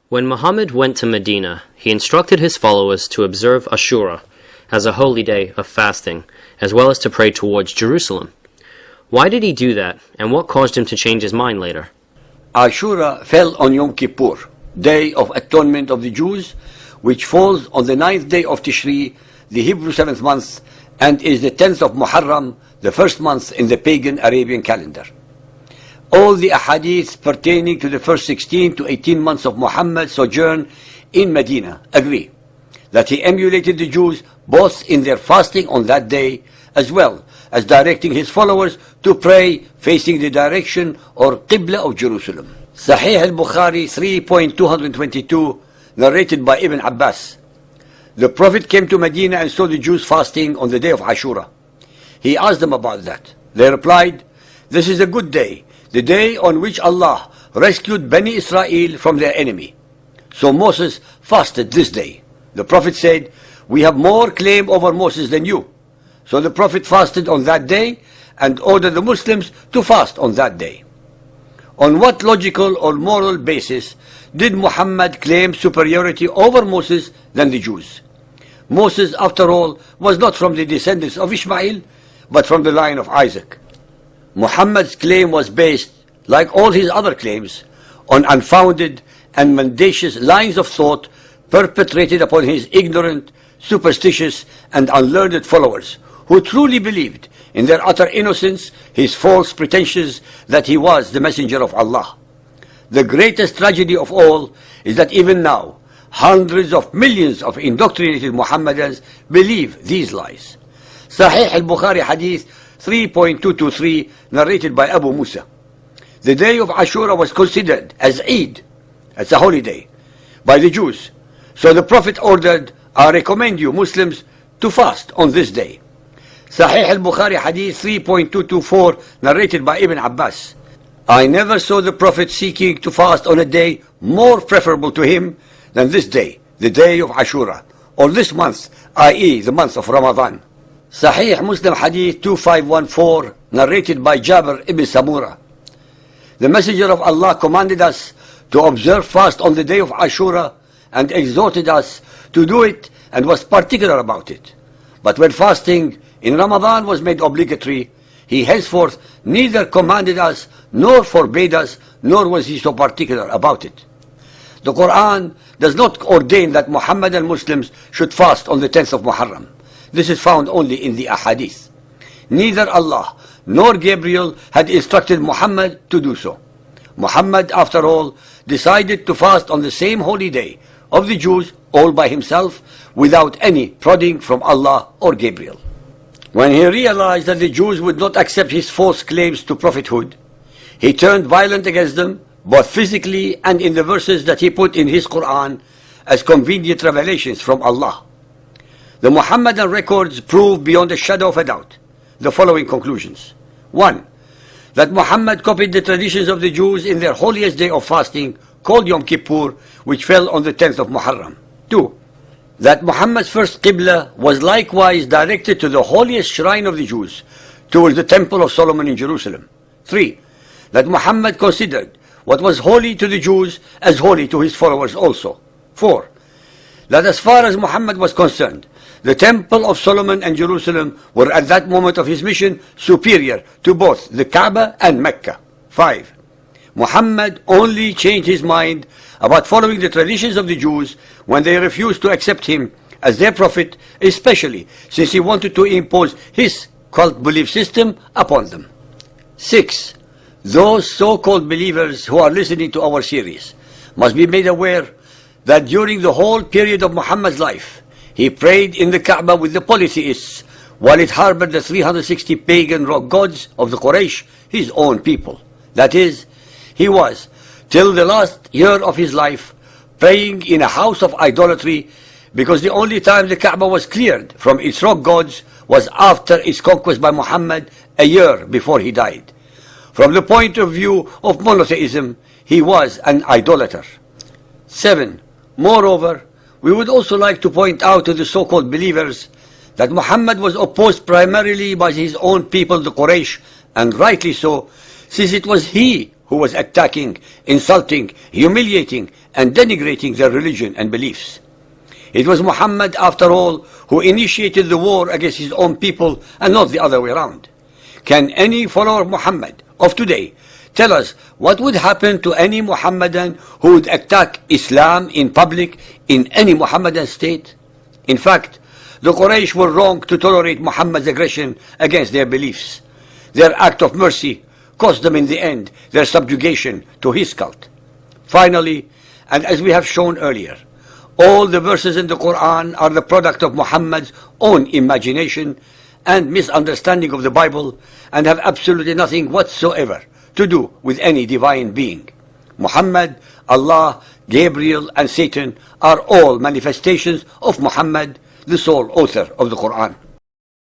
When Muhammad went to Medina, he instructed his followers to observe Ashura as a holy day of fasting, as well as to pray towards Jerusalem. Why did he do that, and what caused him to change his mind later? Ashura fell on Yom Kippur, Day of Atonement of the Jews, which falls on the 9th day of Tishri, the Hebrew 7th month, and is the 10th of Muharram, the first month in the pagan Arabian calendar. All the ahadith pertaining to the first 16 to 18 months of Muhammad's sojourn in Medina agree that he emulated the Jews both in their fasting on that day, as well as directing his followers to pray facing the direction or Qibla of Jerusalem. Sahih al-Bukhari 3.222, narrated by Ibn Abbas. The Prophet came to Medina and saw the Jews fasting on the day of Ashura. He asked them about that. They replied, "This is a good day, the day on which Allah rescued Bani Israel from their enemy. So Moses fasted this day." The Prophet said, "We have more claim over Moses than you." So the Prophet fasted on that day and ordered the Muslims to fast on that day. On what logical or moral basis did Muhammad claim superiority over Moses than the Jews? Moses, after all, was not from the descendants of Ishmael, but from the line of Isaac. Muhammad's claim was based, like all his other claims, on unfounded and mendacious lines of thought perpetrated upon his ignorant, superstitious, and unlearned followers, who truly believed in their utter innocence his false pretensions that he was the messenger of Allah. The greatest tragedy of all is that even now, hundreds of millions of indoctrinated Muhammadans believe these lies. Sahih al-Bukhari Hadith 3.223, narrated by Abu Musa. The day of Ashura was considered as Eid, as a holiday, by the Jews. So the Prophet ordered, "I recommend you Muslims to fast on this day." Sahih al-Bukhari Hadith 3.224, narrated by Ibn Abbas. I never saw the Prophet seeking to fast on a day more preferable to him than this day, the day of Ashura, or this month, i.e. the month of Ramadan. Sahih Muslim Hadith 2514, narrated by Jabir ibn Samura. The Messenger of Allah commanded us to observe fast on the day of Ashura and exhorted us to do it and was particular about it. But when fasting in Ramadan was made obligatory, he henceforth neither commanded us nor forbade us, nor was he so particular about it. The Quran does not ordain that Muhammadan Muslims should fast on the 10th of Muharram. This is found only in the ahadith. Neither Allah nor Gabriel had instructed Muhammad to do so. Muhammad, after all, decided to fast on the same holy day of the Jews all by himself, without any prodding from Allah or Gabriel. When he realized that the Jews would not accept his false claims to prophethood, he turned violent against them, both physically and in the verses that he put in his Quran as convenient revelations from Allah. The Muhammadan records prove beyond a shadow of a doubt the following conclusions. 1. That Muhammad copied the traditions of the Jews in their holiest day of fasting, called Yom Kippur, which fell on the 10th of Muharram. 2. That Muhammad's first Qibla was likewise directed to the holiest shrine of the Jews, towards the Temple of Solomon in Jerusalem. 3. That Muhammad considered what was holy to the Jews as holy to his followers also. 4. That as far as Muhammad was concerned, the Temple of Solomon and Jerusalem were at that moment of his mission superior to both the Kaaba and Mecca. 5. Muhammad only changed his mind about following the traditions of the Jews when they refused to accept him as their prophet, especially since he wanted to impose his cult belief system upon them. 6. Those so-called believers who are listening to our series must be made aware that during the whole period of Muhammad's life, he prayed in the Kaaba with the polytheists, while it harbored the 360 pagan rock gods of the Quraysh, his own people. That is, he was, till the last year of his life, praying in a house of idolatry, because the only time the Kaaba was cleared from its rock gods was after its conquest by Muhammad a year before he died. From the point of view of monotheism, he was an idolater. 7. Moreover, we would also like to point out to the so-called believers that Muhammad was opposed primarily by his own people, the Quraysh, and rightly so, since it was he who was attacking, insulting, humiliating, and denigrating their religion and beliefs. It was Muhammad, after all, who initiated the war against his own people and not the other way around. Can any follower of Muhammad of today tell us what would happen to any Muhammadan who would attack Islam in public in any Muhammadan state? In fact, the Quraysh were wrong to tolerate Muhammad's aggression against their beliefs. Their act of mercy cost them in the end their subjugation to his cult. Finally, and as we have shown earlier, all the verses in the Quran are the product of Muhammad's own imagination and misunderstanding of the Bible and have absolutely nothing whatsoever to do with any divine being. Muhammad, Allah, Gabriel, and Satan are all manifestations of Muhammad, the sole author of the Quran.